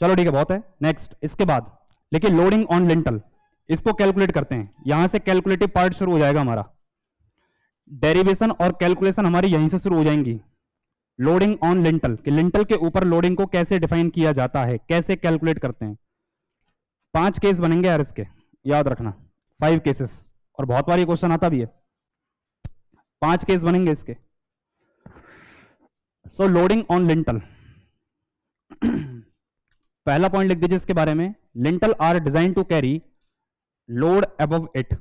चलो ठीक है, बहुत है। नेक्स्ट, इसके बाद देखिए लोडिंग ऑन लिंटल, इसको कैलकुलेट करते हैं। यहां से कैलकुलेटिव पार्ट शुरू हो जाएगा हमारा, डेरिवेशन और कैलकुलेशन हमारी यहीं से शुरू हो जाएंगी। लोडिंग ऑन लिंटल, कि लिंटल के ऊपर लोडिंग को कैसे डिफाइन किया जाता है, कैसे कैलकुलेट करते हैं। 5 केस बनेंगे यार इसके, याद रखना, 5 केसेस, और बहुत बार ये क्वेश्चन आता भी है। 5 केस बनेंगे इसके। सो लोडिंग ऑन लिंटल, पहला पॉइंट लिख दीजिए इसके बारे में, lintel are design to carry load above it.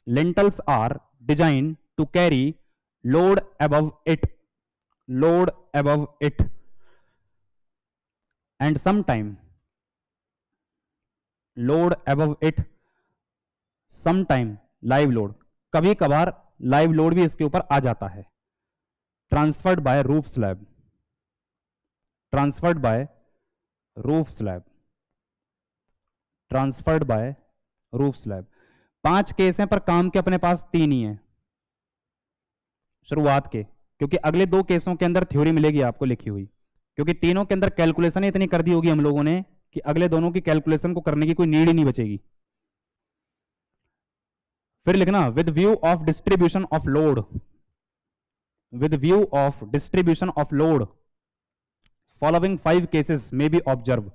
Lintels are design to carry load above it, load above it, and sometime load above it, sometime live load, कभी कभार live load भी इसके ऊपर आ जाता है। Transferred by roof slab, transferred by roof slab, transferred by roof slab. 5 case हैं पर काम के अपने पास 3 ही हैं शुरुआत के, क्योंकि अगले 2 केसों के अंदर थ्योरी मिलेगी आपको लिखी हुई, क्योंकि तीनों के अंदर कैलकुलेशन इतनी कर दी होगी हम लोगों ने कि अगले दोनों की कैलकुलेशन को करने की कोई नीड ही नहीं बचेगी। फिर लिखना, with view of distribution of load, with view of distribution of load following 5 cases में बी ऑब्जर्व।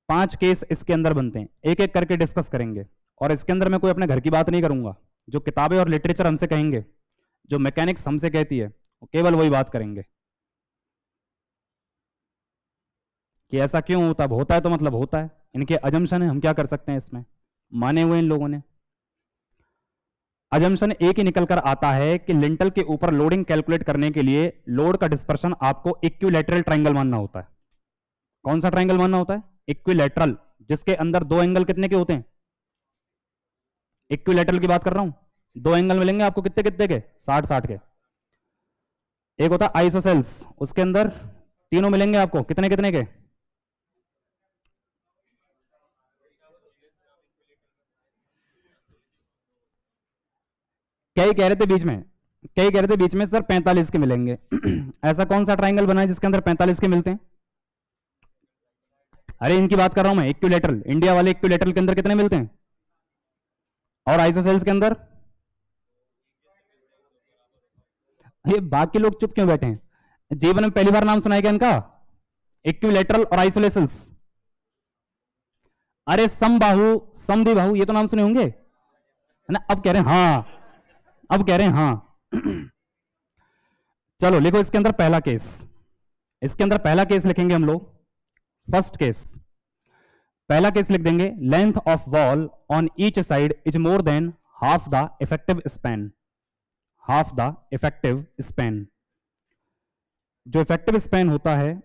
5 केस इसके अंदर बनते हैं, एक एक करके डिस्कस करेंगे, और इसके अंदर मैं कोई अपने घर की बात नहीं करूंगा। जो किताबें और लिटरेचर हमसे कहेंगे, जो मैकेनिक्स हमसे कहती है, वो केवल वही बात करेंगे कि ऐसा क्यों होता है, होता है तो मतलब होता है, इनके अजम्पशन है, हम क्या कर सकते हैं इसमें, माने हुए इन लोगों ने। अजम्पशन एक ही निकल कर आता है कि लिंटल के ऊपर लोडिंग कैलकुलेट करने के लिए लोड का डिस्पर्शन आपको इक्विलैटरल ट्रायंगल मानना होता है। कौन सा ट्रायंगल मानना होता है? इक्विलैटरल, जिसके अंदर 2 एंगल कितने के होते हैं? इक्विलैटरल की बात कर रहा हूं। 2 एंगल मिलेंगे आपको कितने कितने के? 60-60 के। एक होता है आइसोसेल्स, उसके अंदर तीनों मिलेंगे आपको कितने कितने के? कई कह रहे थे बीच में, कई कह रहे थे बीच में सर 45 के मिलेंगे। ऐसा कौन सा ट्रायंगल बना है जिसके अंदर 45 के मिलते हैं? अरे इनकी बात कर रहा हूं मैं, इक्विलैटरल, इंडिया वाले इक्विलैटरल के अंदर कितने मिलते हैं? और आइसोसेल्स के अंदर? ये बाकी लोग चुप क्यों बैठे हैं? जीवन में पहली बार नाम सुनाया क्या इनका? इक्विलैटरल और आइसोलेशंस। अरे समबाहु, समद्विबाहु, ये तो नाम सुने होंगे है ना? अब कह रहे हैं हाँ, अब कह रहे हैं हाँ। चलो लिखो इसके अंदर पहला केस, इसके अंदर पहला केस लिखेंगे हम लोग। फर्स्ट केस, पहला केस लिख देंगे, length of wall on each side is more than half the effective span, half the effective span. जो इफेक्टिव स्पैन होता है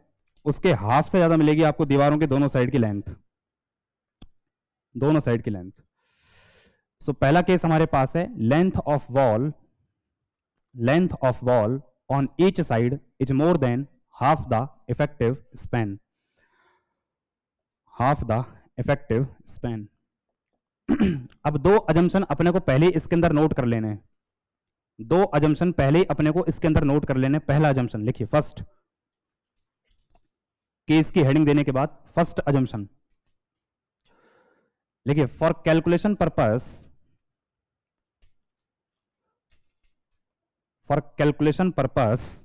उसके हाफ से ज्यादा मिलेगी आपको दीवारों के दोनों साइड की लेंथ, दोनों साइड की लेंथ। सो पहला केस हमारे पास है, length of wall, length of wall on each side is more than half the effective span, half the effective span. अब 2 अजम्पशन अपने को पहले इसके अंदर नोट कर लेने हैं, 2 अजम्पशन पहले ही अपने को इसके अंदर नोट कर लेने। पहला अजम्पशन लिखिए, फर्स्ट केस की हेडिंग देने के बाद फर्स्ट अजम्पशन लिखिए, for calculation purpose, for calculation purpose,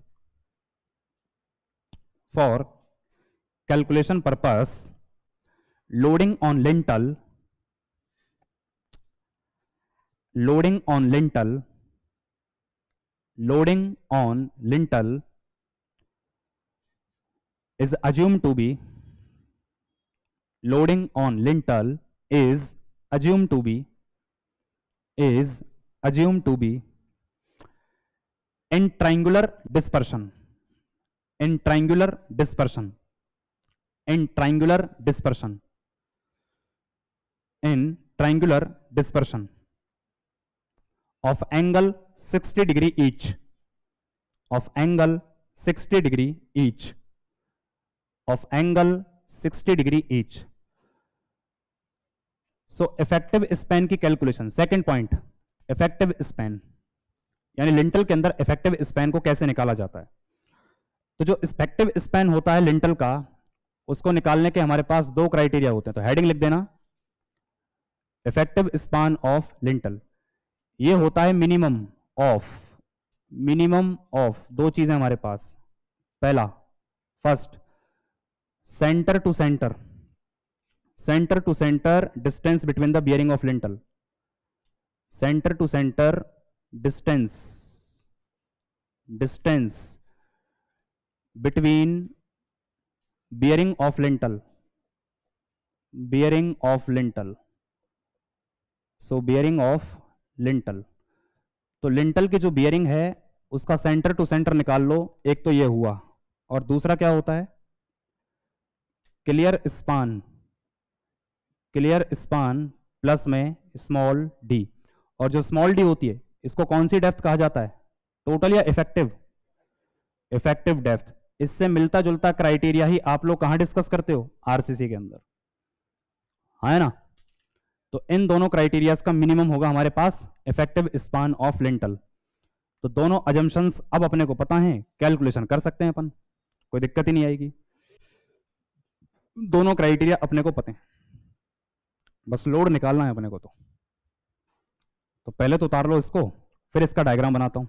for calculation purpose loading on lintel, loading on lintel, loading on lintel is assumed to be, loading on lintel is assumed to be, is assumed to be in triangular dispersion, in triangular dispersion, in triangular dispersion, in triangular dispersion of angle 60 degree each, of angle 60 degree each, of angle 60 degree each. So effective span की calculation, second point, effective span, यानी lintel के अंदर effective span को कैसे निकाला जाता है। तो जो इफेक्टिव स्पैन होता है लिंटल का, उसको निकालने के हमारे पास दो क्राइटेरिया होते हैं, तो हेडिंग लिख देना, इफेक्टिव स्पान ऑफ लिंटल। ये होता है मिनिमम ऑफ दो चीजें हमारे पास। पहला, first, centre to centre distance between the bearing of lintel, centre to centre distance between bearing of lintel, so bearing of lintel. तो लिंटल की जो बियरिंग है उसका सेंटर टू सेंटर निकाल लो, एक तो ये हुआ, और दूसरा क्या होता है, क्लियर स्पान प्लस में स्मॉल डी। और जो स्मॉल डी होती है इसको कौन सी डेप्थ कहा जाता है, टोटल या इफेक्टिव डेप्थ। इससे मिलता जुलता क्राइटेरिया ही आप लोग कहां डिस्कस करते हो, आरसीसी के अंदर, है ना। तो इन दोनों क्राइटेरियाज का मिनिमम होगा हमारे पास इफेक्टिव स्पान ऑफ लिंटल। तो दोनों अजम्पशंस अब अपने को पता है, कैलकुलेशन कर सकते हैं अपन, कोई दिक्कत ही नहीं आएगी। दोनों क्राइटेरिया अपने को पता है, बस लोड निकालना है अपने को। तो पहले तो उतार लो इसको, फिर इसका डायग्राम बनाता हूं।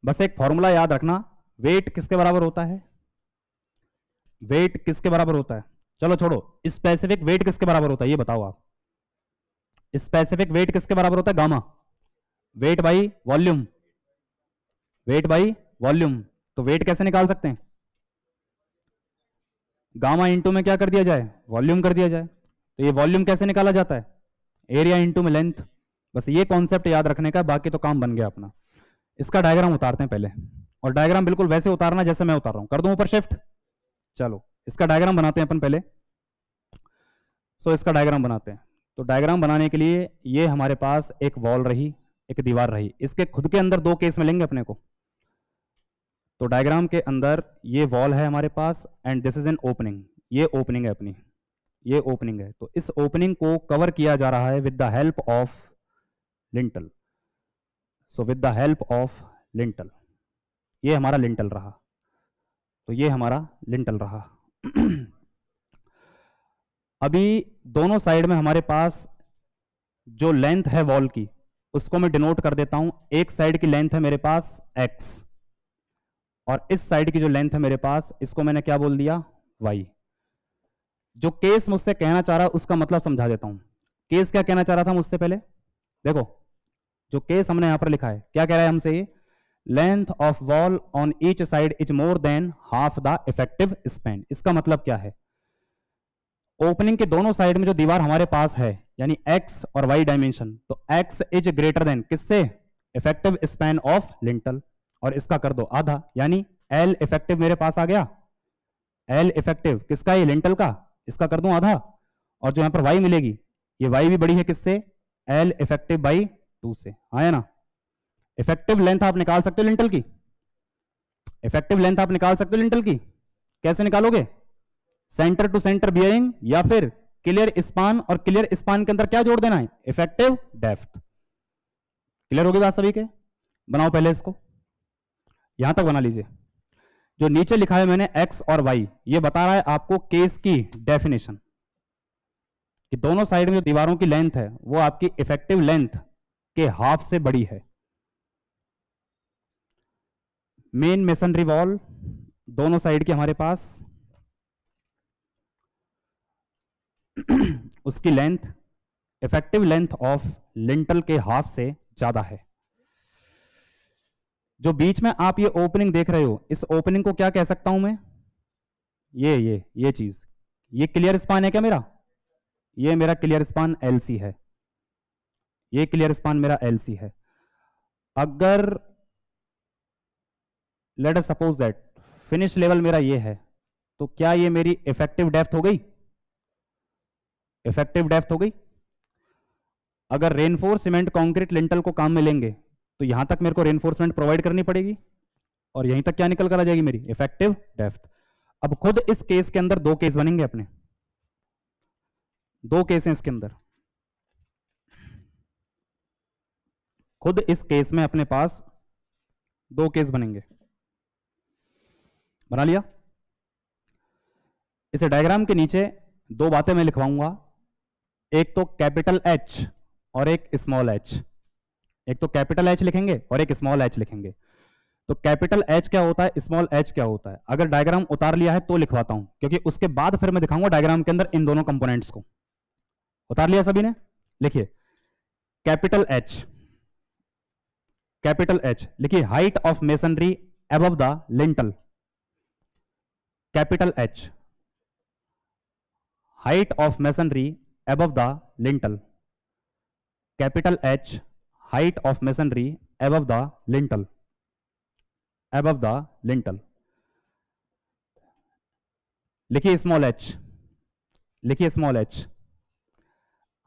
बस एक फॉर्मूला याद रखना, वेट किसके बराबर होता है, चलो छोड़ो, स्पेसिफिक वेट किसके बराबर होता है ये बताओ आप। स्पेसिफिक वेट किसके बराबर होता है, गामा, वेट बाई वॉल्यूम। तो वेट कैसे निकाल सकते हैं, गामा इंटू में क्या कर दिया जाए, वॉल्यूम कर दिया जाए। तो ये वॉल्यूम कैसे निकाला जाता है, एरिया इंटू में लेंथ। बस ये कॉन्सेप्ट याद रखने का, बाकी तो काम बन गया अपना। इसका डायग्राम उतारते हैं पहले, और डायग्राम बिल्कुल वैसे उतारना जैसे मैं उतार रहा हूं, कर दूं ऊपर शिफ्ट। चलो इसका डायग्राम बनाते हैं अपन पहले। इसका डायग्राम बनाते हैं। तो डायग्राम बनाने के लिए ये हमारे पास एक वॉल रही, एक दीवार रही, इसके खुद के अंदर दो केस मिलेंगे अपने को। तो डायग्राम के अंदर ये वॉल है हमारे पास, and this is an opening, ये ओपनिंग है अपनी, ये ओपनिंग है। तो इस ओपनिंग को कवर किया जा रहा है with the help of lintel. So with the help of lintel, ये हमारा लिंटल रहा। तो ये हमारा लिंटल रहा। अभी दोनों साइड में हमारे पास जो लेंथ है वॉल की, उसको मैं डिनोट कर देता हूं। एक साइड की लेंथ है मेरे पास x, और इस साइड की जो लेंथ है मेरे पास, इसको मैंने क्या बोल दिया, y। जो केस मुझसे कहना चाह रहा उसका मतलब समझा देता हूं। केस क्या कहना चाह रहा था मुझसे पहले, देखो जो केस हमने यहां पर लिखा है, क्या कह रहा है हमसे, ये length of wall on each side is more than half the effective span. इसका मतलब क्या है, ओपनिंग के दोनों साइड में जो दीवार हमारे पास है, यानी x और y डायमेंशन, तो x इज ग्रेटर देन किससे, इफेक्टिव स्पैन ऑफ लिंटल। और इसका कर दो आधा, यानी L इफेक्टिव मेरे पास आ गया। L इफेक्टिव किसका, ये लिंटल का, इसका कर दूं आधा। और जो यहां पर y मिलेगी, ये y भी बड़ी है किससे, L इफेक्टिव बाई 2 से, आया ना। इफेक्टिव लेंथ आप निकाल सकते हो लिंटल की, इफेक्टिव लेंथ आप निकाल सकते हो लिंटल की। कैसे निकालोगे, सेंटर टू सेंटर बियरिंग, या फिर क्लियर स्पान, और क्लियर स्पान के अंदर क्या जोड़ देना है, इफेक्टिव डेप्थ। क्लियर होगी बात सभी के, बनाओ पहले इसको, यहां तक बना लीजिए। जो नीचे लिखा है मैंने x और y, ये बता रहा है आपको केस की डेफिनेशन, कि दोनों साइड में जो दीवारों की लेंथ है वो आपकी इफेक्टिव लेंथ के हाफ से बड़ी है। मेन मेसनरी वॉल दोनों साइड की हमारे पास उसकी length effective length of lintel के हाफ से ज्यादा है। जो बीच में आप ये ओपनिंग देख रहे हो, इस ओपनिंग को क्या कह सकता हूं मैं, ये चीज, ये क्लियर स्पान है क्या मेरा, ये मेरा क्लियर स्पान LC है, ये क्लियर स्पान मेरा LC है। अगर let us suppose that finish level मेरा ये है, तो क्या ये मेरी इफेक्टिव डेप्थ हो गई, इफेक्टिव डेप्थ हो गई। अगर रेनफोर्स सीमेंट कंक्रीट लिंटल को काम में लेंगे, तो यहां तक मेरे को रेनफोर्समेंट प्रोवाइड करनी पड़ेगी, और यहीं तक क्या निकल कर आ जाएगी मेरी इफेक्टिव डेप्थ। अब खुद इस केस के अंदर दो केस बनेंगे अपने, दो केस हैं इसके अंदर। खुद इस केस में अपने पास दो केस बनेंगे। बना लिया। इस डायग्राम के नीचे दो बातें मैं लिखवाऊंगा, एक तो कैपिटल एच और एक स्मॉल एच। एक तो कैपिटल एच लिखेंगे और एक स्मॉल एच लिखेंगे। तो कैपिटल एच क्या होता है, स्मॉल एच क्या होता है, अगर डायग्राम उतार लिया है तो लिखवाता हूं, क्योंकि उसके बाद फिर मैं दिखाऊंगा डायग्राम के अंदर इन दोनों कंपोनेंट्स को। उतार लिया सभी ने? लिखिए कैपिटल एच, कैपिटल एच लिखिए, height of masonry above the lintel. Capital H, height of masonry above the lintel. Capital H, height of masonry above the lintel, above the lintel. लिखिए स्मॉल एच, लिखिए small H,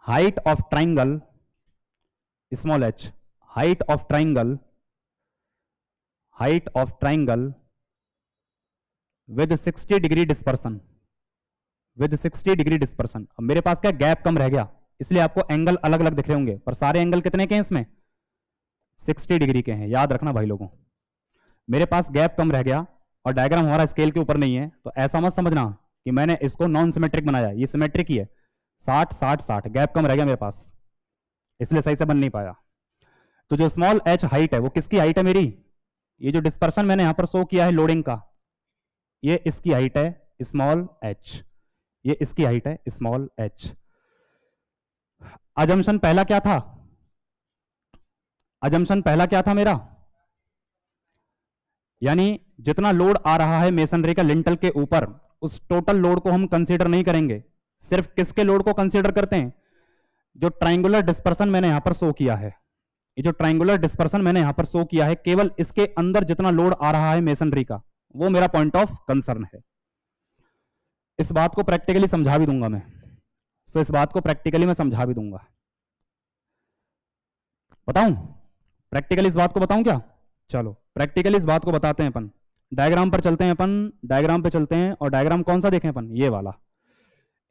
height of triangle, small H, height of triangle, height of triangle with 60 degree dispersion, with 60 degree dispersion. अब मेरे पास क्या gap कम रह गया, इसलिए आपको angle अलग अलग दिख रहे होंगे, पर सारे एंगल कितने के हैं इसमें? 60 डिग्री के हैं, याद रखना भाई लोगों। मेरे पास गैप कम रह गया और डायग्राम हमारा स्केल के ऊपर नहीं है, तो ऐसा मत समझना कि मैंने इसको नॉन सिमेट्रिक बनाया, ये सिमेट्रिक ही है। 60 60 60 गैप कम रह गया मेरे पास, इसलिए सही से बन नहीं पाया। तो जो स्मॉल एच हाइट है वो किसकी हाइट है मेरी? ये जो डिस्पर्शन मैंने यहां पर शो किया है लोडिंग का, ये इसकी हाइट है स्मॉल एच, ये इसकी हाइट है स्मॉल एच। अजम्पशन पहला क्या था? अजम्पशन पहला क्या था मेरा? यानी जितना लोड आ रहा है मेसनरी का लिंटल के ऊपर, उस टोटल लोड को हम कंसीडर नहीं करेंगे, सिर्फ किसके लोड को कंसीडर करते हैं? जो ट्राइंगुलर डिस्पर्सन मैंने यहां पर शो किया है, ये जो ट्राइंगुलर डिस्पर्सन मैंने यहां पर शो किया है, केवल इसके अंदर जितना लोड आ रहा है मेसनरी का, वो मेरा पॉइंट ऑफ कंसर्न है। इस बात को प्रैक्टिकली समझा भी दूंगा मैं, सो इस बात को प्रैक्टिकली मैं समझा भी दूंगा। बताऊं प्रैक्टिकली इस बात को बताऊं क्या? चलो प्रैक्टिकली इस बात को बताते हैं अपन। डायग्राम पर चलते हैं अपन, डायग्राम पे चलते हैं, और डायग्राम कौन सा देखें अपन? ये वाला,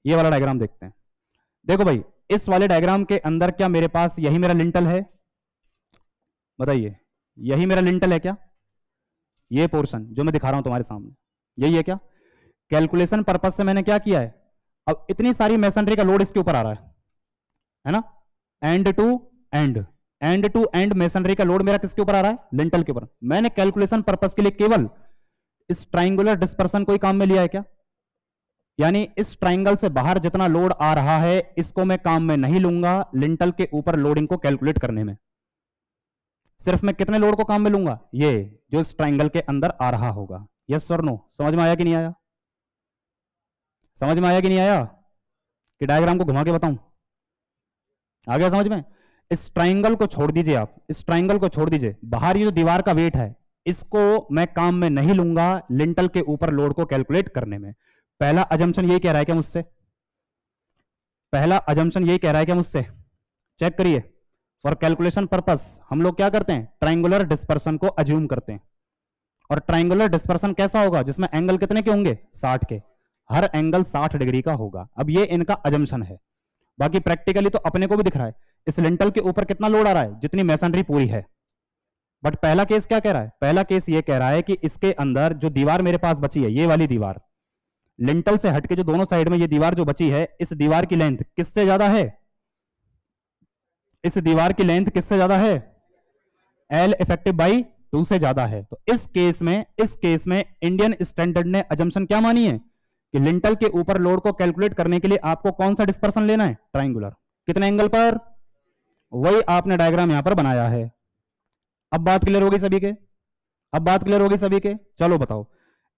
ये वाला डायग्राम देखते हैं। देखो भाई, इस वाले डायग्राम के अंदर क्या मेरे पास यही मेरा लिंटल है? बताइए, यही मेरा लिंटल है क्या? ये पोर्शन जो मैं दिखा रहा हूं तुम्हारे सामने, यही है क्या? कैलकुलेशन पर्पज से मैंने क्या किया है, अब इतनी सारी मैसनरी का लोड इसके ऊपर आ रहा है ना, end to end, end to end masonry का लोड मेरा किसके ऊपर आ रहा है? लिंटल के ऊपर। मैंने कैलकुलेशन पर्पस के लिए केवल इस ट्राइंगुलर डिस्पर्सन को ही काम में लिया है क्या? यानी इस ट्राइंगल से बाहर जितना लोड आ रहा है इसको मैं काम में नहीं लूंगा लिंटल के ऊपर लोडिंग को कैलकुलेट करने में। सिर्फ मैं कितने लोड को काम में लूंगा? ये जो इस ट्राइंगल के अंदर आ रहा होगा। यस और नो? समझ में आया कि नहीं आया? समझ में आया कि नहीं आया? कि डायग्राम को घुमा के बताऊं? आ गया समझ में? इस ट्राइंगल को छोड़ दीजिए आप, इस ट्राइंगल को छोड़ दीजिए, बाहर ये जो दीवार का वेट है इसको मैं काम में नहीं लूंगा लिंटल के ऊपर लोड को कैलकुलेट करने में। पहला अजम्पशन यही कह रहा है क्या मुझसे? पहला अजम्पशन यही कह रहा है क्या मुझसे? चेक करिए। फॉर कैलकुलेशन पर्पस हम लोग क्या करते हैं? ट्राइंगुलर डिस्पर्सन को अज्यूम करते हैं। और ट्राइंगुलर डिस्पर्सन कैसा होगा? जिसमें एंगल कितने के होंगे? 60 के, हर एंगल 60 डिग्री का होगा। अब ये इनका अजम्पशन है, बाकी प्रैक्टिकली तो अपने को भी दिख रहा है इस लिंटल के ऊपर कितना लोड आ रहा है, जितनी मैसनरी पूरी है। बट पहला केस क्या कह रहा है? पहला केस ये कह रहा है कि इसके अंदर जो दीवार मेरे पास बची है, ये वाली दीवार, लिंटल से हटके जो दोनों साइड में ये दीवार जो बची है, इस दीवार की लेंथ किससे ज्यादा है? इस दीवार की लेंथ किससे ज्यादा है? L इफेक्टिव बाई 2 से ज्यादा है। तो इस केस में इंडियन स्टैंडर्ड ने अजम्पशन क्या मानी है कि लिंटल के ऊपर लोड को कैलकुलेट करने के लिए आपको कौन सा डिस्पर्सन लेना है? ट्राइंगुलर। कितने एंगल पर? वही आपने डायग्राम यहां पर बनाया है। अब बात क्लियर होगी सभी के? अब बात क्लियर होगी सभी के? चलो बताओ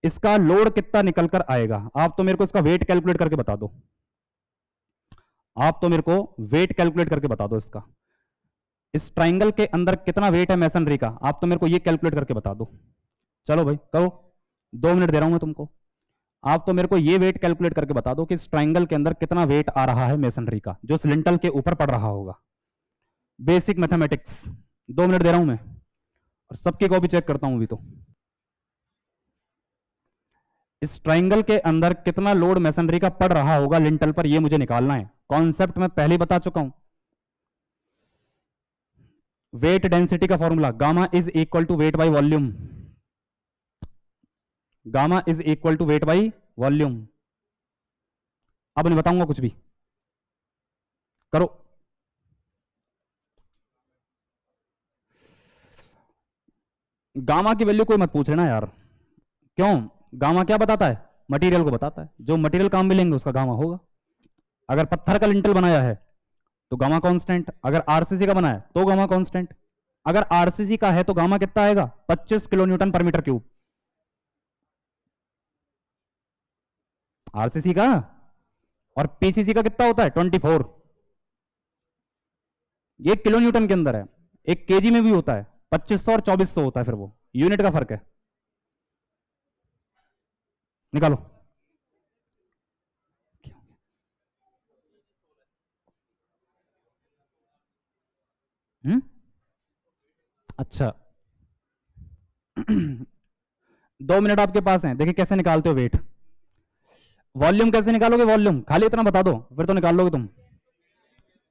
इसका लोड कितना निकल कर आएगा? आप तो मेरे को इसका वेट कैलकुलेट करके बता दो, आप तो मेरे को वेट कैलकुलेट करके बता दो इसका। इस ट्राइंगल के अंदर कितना वेट है मैसनरी का? आप तो मेरे को ये कैलकुलेट करके बता दो। चलो भाई करो, 2 मिनट दे रहा हूं मैं तुमको। आप तो मेरे को ये वेट कैलकुलेट करके बता दो कि इस ट्राइंगल के अंदर कितना वेट आ रहा है मैसनरी का, जो इस लिंटल के ऊपर पड़ रहा होगा। बेसिक मैथमेटिक्स, 2 मिनट दे रहा हूं मैं, और सबकी कॉपी चेक करता हूं अभी। तो इस ट्राइंगल के अंदर कितना लोड मैसनरी का पड़ रहा होगा लिंटल पर, ये मुझे निकालना है। कॉन्सेप्ट मैं पहले ही बता चुका हूं। वेट डेंसिटी का formula gamma is equal to weight by volume. Gamma is equal to weight by volume. अब नहीं बताऊंगा कुछ भी, करो। गामा की वैल्यू कोई मत पूछ लेना यार, क्यों? गामा क्या बताता है? मटेरियल को बताता है, जो मटेरियल काम में लेंगे उसका गामा होगा। अगर पत्थर का लिंटल बनाया है तो गामा कांस्टेंट, अगर आरसीसी का बना है तो गामा कांस्टेंट। अगर आरसीसी का है तो गामा कितना आएगा? 25 किलो न्यूटन पर मीटर क्यूब आरसीसी का। और पीसीसी का कितना होता है? 24। ये किलो न्यूटन के अंदर है, एक केजी में भी होता है, 2500 और 2400 होता है, फिर वो यूनिट का फर्क है। निकालो। अच्छा 2 मिनट आपके पास हैं, देखिए कैसे निकालते हो वेट। वॉल्यूम कैसे निकालोगे? वॉल्यूम खाली इतना बता दो, फिर तो निकाल लोगे तुम।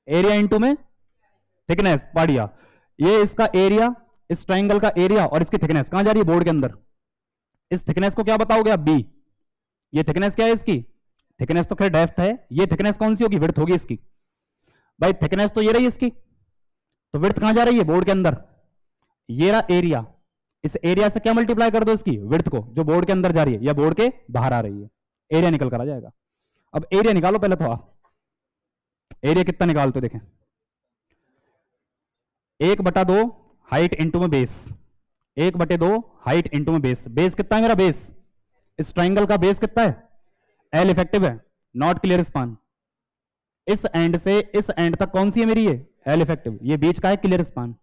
एरिया इंटू में थिकनेस, बढ़िया। ये इसका एरिया, इस ट्राइंगल का एरिया और इसकी थिकनेस कहां जा रही है? बोर्ड के अंदर। इस थिकनेस को क्या बताओगे आप? बी। ये थिकनेस क्या है इसकी? थिकनेस तो खैर डेप्थ है, ये थिकनेस कौन सी होगी? विड्थ होगी इसकी। भाई थिकनेस तो ये रही इसकी, तो विड्थ कहां जा रही है? बोर्ड के अंदर। ये रहा एरिया, इस एरिया से क्या मल्टीप्लाई कर दो? इसकी विड्थ को, जो बोर्ड के अंदर जा रही है या बोर्ड के बाहर आ रही है। एरिया निकल कर आ जाएगा। अब एरिया निकालो पहले तो आप। एरिया कितना निकालते हो देखें। 1/2 हाइट इंटू में बेस, 1/2 हाइट इंटू में बेस। बेस कितना है मेरा? बेस इस ट्राइंगल का बेस कितना है? एल इफेक्टिव है, नॉट क्लियर स्पान। इस एंड से इस एंड तक कौन सी है मेरी? ये एल इफेक्टिव। ये बीच का है क्लियर स्पान।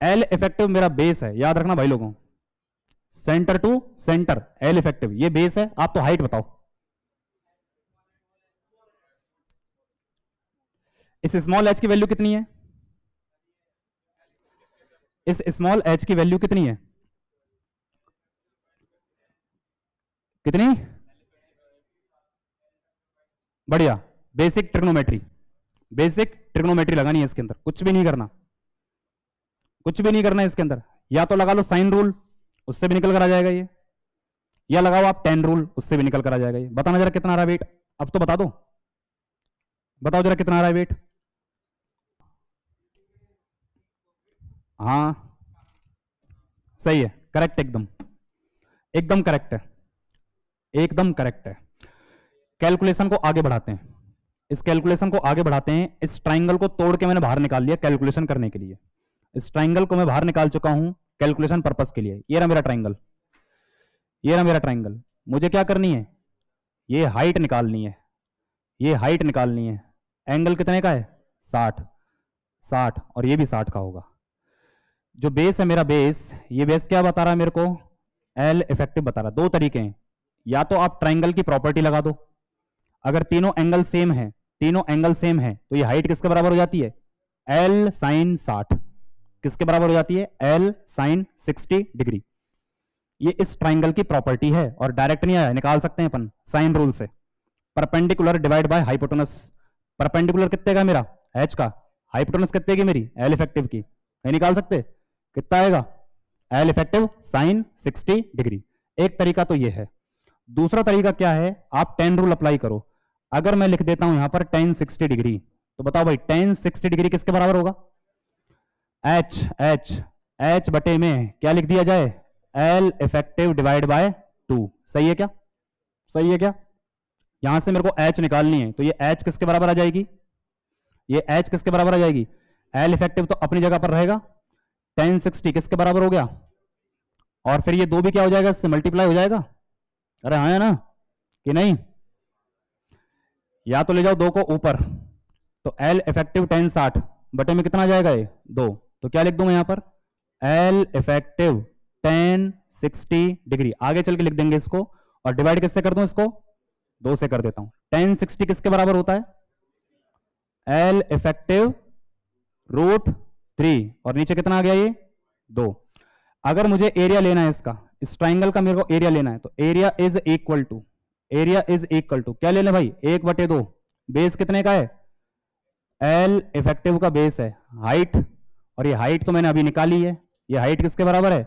एल इफेक्टिव मेरा बेस है, याद रखना भाई लोगों। Centre to centre L effective, ये बेस है। आप तो हाइट बताओ। इस स्मॉल एच की वैल्यू कितनी है? इस स्मॉल एच की वैल्यू कितनी है? कितनी? बढ़िया। बेसिक ट्रिग्नोमेट्री, बेसिक ट्रिग्नोमेट्री लगानी है इसके अंदर, कुछ भी नहीं करना, कुछ भी नहीं करना है इसके अंदर। या तो लगा लो साइन रूल, उससे भी निकल कर आ जाएगा ये, या लगाओ आप टेन रूल, उससे भी निकल कर आ जाएगा ये। बताना जरा कितना आ रहा है वेट, अब तो बता दो, बताओ जरा कितना आ रहा है वेट। हाँ सही है, करेक्ट, एकदम एकदम करेक्ट है, एकदम करेक्ट है। कैलकुलेशन को आगे बढ़ाते हैं, इस कैलकुलेशन को आगे बढ़ाते हैं। इस ट्राइंगल को तोड़ के मैंने बाहर निकाल लिया कैलकुलेशन करने के लिए। इस ट्राइंगल को मैं बाहर निकाल चुका हूं कैलकुलेशन पर्पस के लिए। ये रहा मेरा ट्राइंगल, ये रहा मेरा ट्राइंगल। मुझे क्या करनी है? ये हाइट निकालनी है, ये हाइट निकालनी है। एंगल कितने का है? 60, 60, और ये भी 60 का होगा। जो बेस है मेरा बेस, ये बेस क्या बता रहा है मेरे को? एल इफेक्टिव बता रहा है। दो तरीके हैं, या तो आप ट्राइंगल की प्रॉपर्टी लगा दो, अगर तीनों एंगल सेम है, तीनों एंगल सेम है तो ये हाइट किसके बराबर हो जाती है? L sine 60। किसके बराबर हो जाती है? L sine 60 degree. ये इस ट्राइंगल की प्रॉपर्टी है, और डायरेक्ट नहीं आया, निकाल सकते हैं अपन साइन रूल से। Perpendicular divide by hypotenuse. Perpendicular कितने का मेरा? एच का। हाइपोटेनस कितने की मेरी? एल इफेक्टिव की। नहीं निकाल सकते? कितना आएगा? L effective sine 60 degree. एक तरीका तो ये है। दूसरा तरीका क्या है? आप टेन रूल अप्लाई करो। अगर मैं लिख देता हूं यहां पर टेन 60 डिग्री, तो बताओ भाई टेन 60 डिग्री किसके बराबर होगा? एच, एच, एच बटे में क्या लिख दिया जाए? L effective divide by 2। सही है क्या? सही है क्या? यहां से मेरे को एच निकालनी है, तो ये एच किसके बराबर आ जाएगी? ये एच किसके बराबर आ जाएगी? एल इफेक्टिव तो अपनी जगह पर रहेगा, टेन 60 किसके बराबर हो गया? और फिर ये दो भी क्या हो जाएगा? इससे मल्टीप्लाई हो जाएगा। अरे हाँ है ना कि नहीं? या तो ले जाओ दो को ऊपर, तो एल इफेक्टिव टेन 60 बटे में कितना आ जाएगा? ये 2। तो क्या लिख दूंगा यहां पर? L effective ten 60 degree. आगे चल के लिख देंगे इसको, और डिवाइड किससे कर दूं इसको? 2 से कर देता हूं। टेन 60 किसके बराबर होता है? एल इफेक्टिव √3, और नीचे कितना आ गया? ये 2। अगर मुझे एरिया लेना है इसका, इस ट्राइंगल का मेरे को एरिया लेना है, तो area is equal to, area is equal to क्या ले लें भाई? 1/2। बेस कितने का है? एल इफेक्टिव का बेस है हाइट, और ये हाइट तो मैंने अभी निकाली है। ये हाइट किसके बराबर है?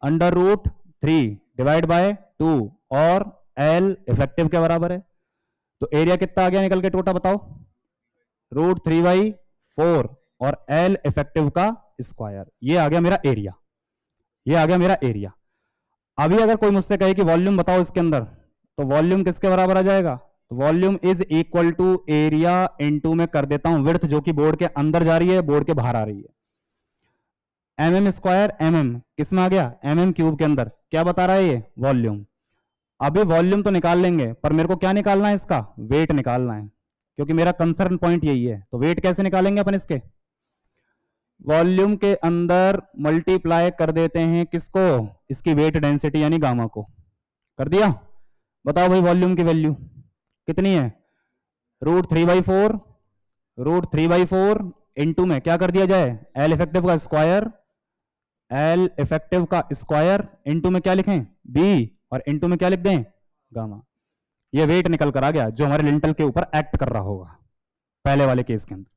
√3 डिवाइड बाय 2 और L इफेक्टिव के बराबर है। तो एरिया कितना आ गया निकल के टोटा बताओ, √3/4 और L इफेक्टिव का स्क्वायर। ये आ गया मेरा एरिया, ये आ गया मेरा एरिया। अभी अगर कोई मुझसे कहे कि वॉल्यूम बताओ इसके अंदर, तो वॉल्यूम किसके बराबर आ जाएगा, तो volume is equal to area into में कर देता हूं विड्थ, जो कि बोर्ड के अंदर जा रही है, बोर्ड के बाहर आ रही है। mm² mm किस में आ गया, mm³ के अंदर। क्या बता रहा है ये, वॉल्यूम। अभी वॉल्यूम तो निकाल लेंगे, पर मेरे को क्या निकालना है, इसका वेट निकालना है, क्योंकि मेरा कंसर्न पॉइंट यही है। तो वेट कैसे निकालेंगे अपन इसके, वॉल्यूम के अंदर मल्टीप्लाई कर देते हैं किसको, इसकी वेट डेंसिटी यानी गामा को। कर दिया, बताओ भाई वॉल्यूम की वैल्यू कितनी है, √3/4, √3/4 इंटू में क्या कर दिया जाए, L इफेक्टिव का स्क्वायर, L इफेक्टिव का स्क्वायर इंटू में क्या लिखें, B, और इंटू में क्या लिख दें, गामा। ये वेट निकल कर आ गया जो हमारे लिंटल के ऊपर एक्ट कर रहा होगा, पहले वाले केस के अंदर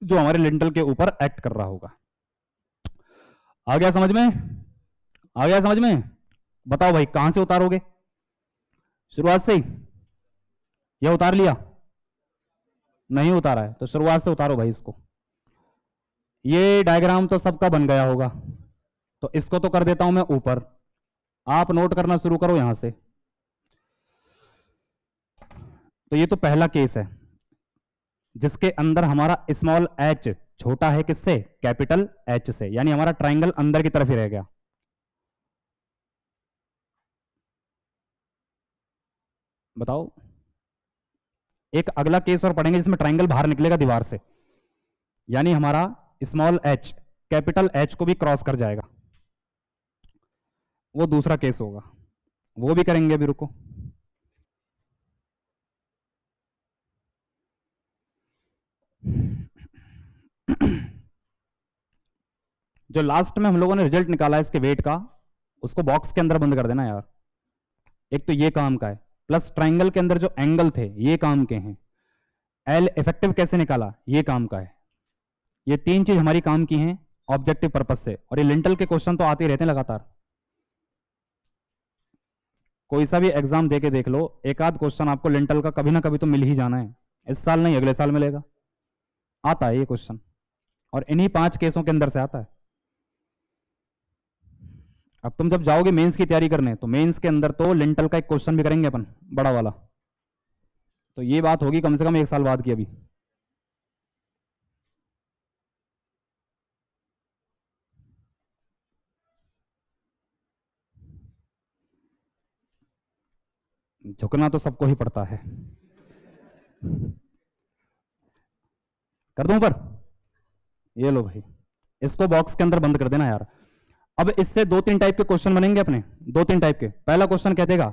जो हमारे लिंटल के ऊपर एक्ट कर रहा होगा। आ गया समझ में, आ गया समझ में। बताओ भाई कहां से उतारोगे, शुरुआत से ही, यह उतार लिया, नहीं उतारा है तो शुरुआत से उतारो भाई इसको। ये डायग्राम तो सबका बन गया होगा, तो इसको तो कर देता हूं मैं ऊपर, आप नोट करना शुरू करो यहां से। तो ये तो पहला केस है जिसके अंदर हमारा स्मॉल h छोटा है किससे, कैपिटल H से, यानी हमारा ट्राइंगल अंदर की तरफ ही रह गया। बताओ, एक अगला केस और पढ़ेंगे जिसमें ट्राइंगल बाहर निकलेगा दीवार से, यानी हमारा स्मॉल h कैपिटल H को भी क्रॉस कर जाएगा, वो दूसरा केस होगा, वो भी करेंगे अभी, रुको। जो लास्ट में हम लोगों ने रिजल्ट निकाला है इसके वेट का, उसको बॉक्स के अंदर बंद कर देना यार। एक तो ये काम का है, प्लस ट्राइंगल के अंदर जो एंगल थे ये काम के हैं, L इफेक्टिव कैसे निकाला ये काम का है। ये तीन चीज हमारी काम की हैं ऑब्जेक्टिव पर्पस से, और ये लिंटल के क्वेश्चन तो आते रहते हैं लगातार। कोई सा भी एग्जाम देके देख लो, एक आध क्वेश्चन आपको लिंटल का कभी ना कभी तो मिल ही जाना है, इस साल नहीं अगले साल मिलेगा, आता है ये क्वेश्चन, और इन्हीं 5 केसों के अंदर से आता है। अब तुम जब जाओगे मेंस की तैयारी करने, तो मेंस के अंदर तो लिंटल का एक क्वेश्चन भी करेंगे अपन, बड़ा वाला, तो ये बात होगी कम से कम 1 साल बाद की। अभी झुकना तो सबको ही पड़ता है। कर दूं ऊपर, ये लो भाई, इसको बॉक्स के अंदर बंद कर देना यार। अब इससे 2-3 टाइप के क्वेश्चन बनेंगे अपने, 2-3 टाइप के। पहला क्वेश्चन कह देगा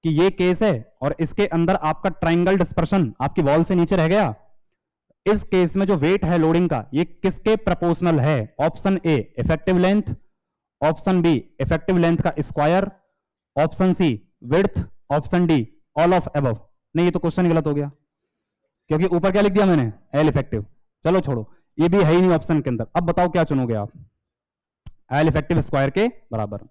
कि ये केस है और इसके अंदर आपका ट्राइंगल डिस्पर्शन आपकी वॉल से नीचे रह गया, इस केस में जो वेट है लोडिंग का ये किसके प्रोपोर्शनल है, option A effective length, option B effective length का square, option C width, option D all of above. नहीं ये तो क्वेश्चन गलत हो गया, क्योंकि ऊपर क्या लिख दिया मैंने, एल इफेक्टिव। चलो छोड़ो, ये भी है ही नहीं ऑप्शन के अंदर। अब बताओ क्या चुनोगे आप, एल इफेक्टिव स्क्वायर के बराबर।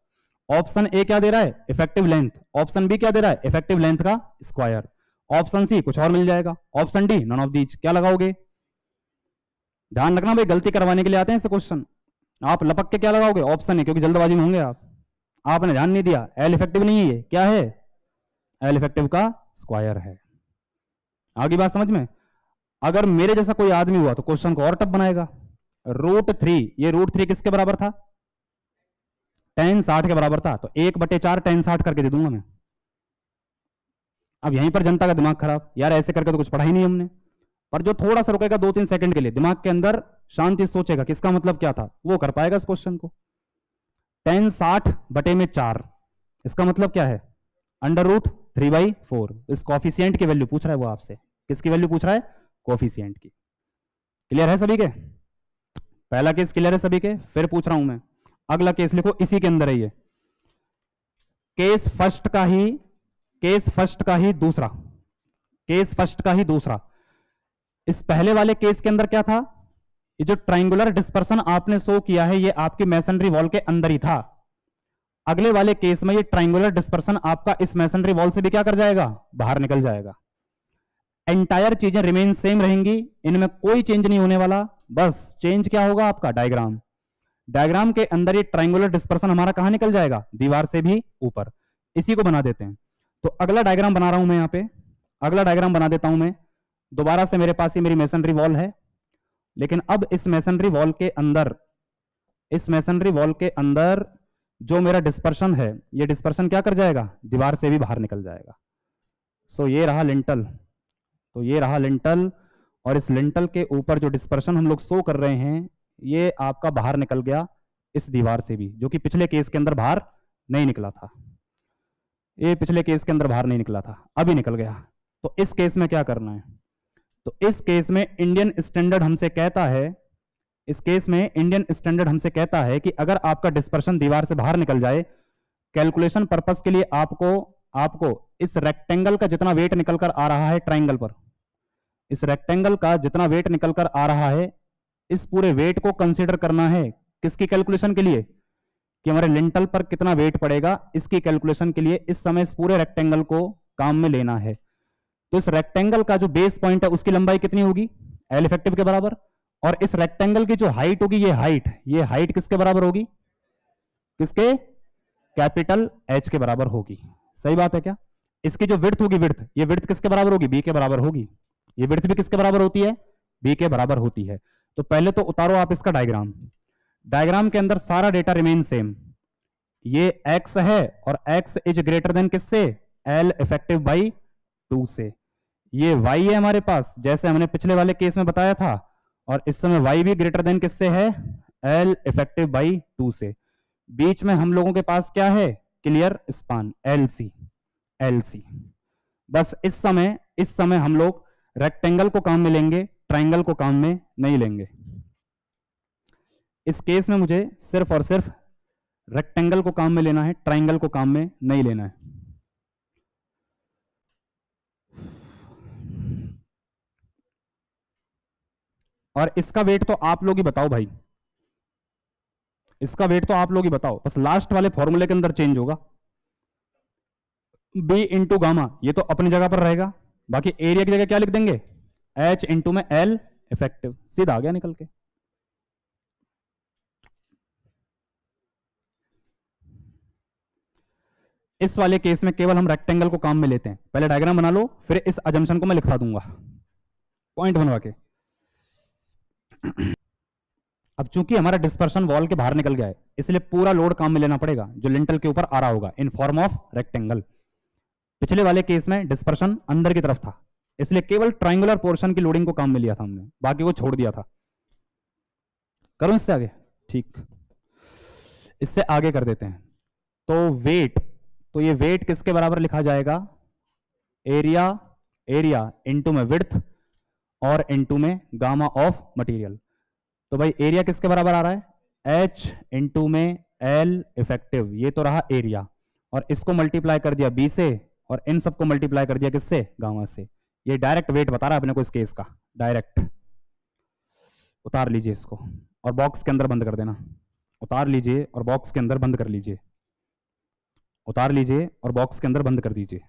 ऑप्शन ए क्या दे रहा है, इफेक्टिव लेंथ, ऑप्शन बी क्या दे रहा है, इफेक्टिव लेंथ का स्क्वायर, ऑप्शन सी कुछ और मिल जाएगा, option D none of these. क्या लगाओगे, ध्यान रखना भाई गलती करवाने के लिए आते हैं ऐसे क्वेश्चन, आप लपक के क्या लगाओगे, ऑप्शन है, क्योंकि जल्दबाजी में होंगे आप, आपने ध्यान नहीं दिया, एल इफेक्टिव नहीं है, ये क्या है, एल इफेक्टिव का स्क्वायर है। आगे बात समझ में। अगर मेरे जैसा कोई आदमी हुआ तो क्वेश्चन को और टफ बनाएगा। √3, ये √3 किसके बराबर था, tan 60 के बराबर था, तो 1/4 tan 60 करके दे दूंगा मैं। अब यहीं पर जनता का दिमाग खराब, यार ऐसे करके तो कुछ पढ़ा ही नहीं हमने। पर जो थोड़ा सा रुकेगा 2-3 सेकंड के लिए, दिमाग के अंदर शांति सोचेगा किसका मतलब क्या था, वो कर पाएगा इस क्वेश्चन को। tan 60/4 इसका मतलब क्या है, √3/4। इस कॉफिशिएंट की वैल्यू पूछ रहा है वो आपसे, किसकी वैल्यू पूछ रहा है, कॉफिशिएंट की। क्लियर है सभी के, पहला केस क्लियर है सभी के। फिर पूछ रहा हूं मैं, अगला केस लिखो, इसी के अंदर है ये केस फर्स्ट का ही, केस फर्स्ट का ही दूसरा, केस फर्स्ट का ही दूसरा। इस पहले वाले केस के अंदर क्या था, ये जो ट्राइंगुलर डिस्पर्सन आपने शो किया है ये आपकी मैसनरी वॉल के अंदर ही था, अगले वाले केस में ये ट्राइंगुलर डिस्पर्सन आपका इस मैसनरी वॉल से भी क्या कर जाएगा, बाहर निकल जाएगा। एंटायर चीजें रिमेन सेम रहेंगी, इनमें कोई चेंज नहीं होने वाला, बस चेंज क्या होगा आपका डायग्राम। डायग्राम के अंदर ये ट्राइंगुलर डिस्पर्सन हमारा कहां निकल जाएगा, दीवार से भी ऊपर। इसी को बना देते हैं। तो अगला डायग्राम बना रहा हूं मैं यहां पे, अगला डायग्राम बना देता हूं मैं। दोबारा से मेरे पास ये मेरी मैसनरी वॉल है, लेकिन अब इस मैसनरी वॉल के अंदर, इस मैसनरी वॉल के अंदर जो मेरा डिस्पर्शन है, ये डिस्पर्शन क्या कर जाएगा, दीवार से भी बाहर निकल जाएगा। सो ये रहा लिंटल, तो ये रहा लिंटल, और इस लिंटल के ऊपर जो डिस्पर्शन हम लोग शो कर रहे हैं, ये आपका बाहर निकल गया इस दीवार से भी, जो कि पिछले केस के अंदर बाहर नहीं निकला था। ये पिछले केस के अंदर बाहर नहीं निकला था, अभी निकल गया। तो इस केस में क्या करना है, तो इस केस में इंडियन स्टैंडर्ड हमसे कहता है, इस केस में इंडियन स्टैंडर्ड हमसे कहता है कि अगर आपका डिस्पर्शन दीवार से बाहर निकल जाए, कैलकुलेशन पर्पस के लिए आपको इस रेक्टेंगल का जितना वेट निकल कर आ रहा है ट्राइंगल पर, इस रेक्टेंगल का जितना वेट निकल कर आ रहा है, इस पूरे वेट को कंसीडर करना है किसकी कैलकुलेशन के लिए, कि हमारे लिंटल पर कितना वेट पड़ेगा, इसकी कैलकुलेशन के लिए इस समय इस पूरे रेक्टेंगल को काम में लेना है। तो इस रेक्टेंगल का जो बेस पॉइंट है उसकी लंबाई कितनी होगी, एल इफेक्टिव के बराबर, और इस रेक्टेंगल की जो हाइट होगी, ये हाइट किसके बराबर होगी, किसके, कैपिटल एच के बराबर होगी। सही बात है क्या। इसकी जो विड्थ होगी, ये विड्थ किसके बराबर होगी, बी के बराबर होगी। ये विड्थ भी किसके बराबर होती है, बी के बराबर होती है। तो पहले तो उतारो आप इसका डायग्राम, डायग्राम के अंदर सारा डेटा रिमेन सेम। ये x है और x इज ग्रेटर देन किससे, L इफेक्टिव बाई 2 से। ये y है हमारे पास, जैसे हमने पिछले वाले केस में बताया था, और इस समय y भी ग्रेटर देन किससे है, L इफेक्टिव बाई 2 से। बीच में हम लोगों के पास क्या है, क्लियर स्पान LC। बस इस समय हम लोग रेक्टेंगल को काम में लेंगे, ट्राइंगल को काम में नहीं लेंगे। इस केस में मुझे सिर्फ और सिर्फ रेक्टेंगल को काम में लेना है, ट्राइंगल को काम में नहीं लेना है। और इसका वेट तो आप लोग ही बताओ भाई, इसका वेट तो आप लोग ही बताओ, बस लास्ट वाले फॉर्मूले के अंदर चेंज होगा। बी इंटू गामा ये तो अपनी जगह पर रहेगा, बाकी एरिया की जगह क्या लिख देंगे, H इंटू में L इफेक्टिव, सीधा आ गया निकल के। इस वाले केस में केवल हम रेक्टेंगल को काम में लेते हैं। पहले डायग्राम बना लो, फिर इस अजम्पशन को मैं लिखवा दूंगा पॉइंट बनवा के। अब चूंकि हमारा डिस्पर्शन वॉल के बाहर निकल गया है, इसलिए पूरा लोड काम में लेना पड़ेगा जो लिंटल के ऊपर आ रहा होगा इन फॉर्म ऑफ रेक्टेंगल। पिछले वाले केस में डिस्पर्शन अंदर की तरफ था, इसलिए केवल ट्राइंगुलर पोर्शन की लोडिंग को काम में लिया था हमने, बाकी को छोड़ दिया था। करूं इससे आगे, ठीक, इससे आगे कर देते हैं। तो वेट, तो ये वेट किसके बराबर लिखा जाएगा, एरिया इनटू में विड्थ और इनटू में गामा ऑफ मटेरियल। तो भाई एरिया किसके बराबर आ रहा है, H इंटू में L इफेक्टिव, ये तो रहा एरिया, और इसको मल्टीप्लाई कर दिया B से, और इन सबको मल्टीप्लाई कर दिया किससे, गामा से। ये डायरेक्ट वेट बता रहा है अपने को इस केस का, डायरेक्ट। उतार लीजिए इसको और बॉक्स के अंदर बंद कर देना, उतार लीजिए और बॉक्स के अंदर बंद कर लीजिए, उतार लीजिए और बॉक्स के अंदर बंद कर दीजिए।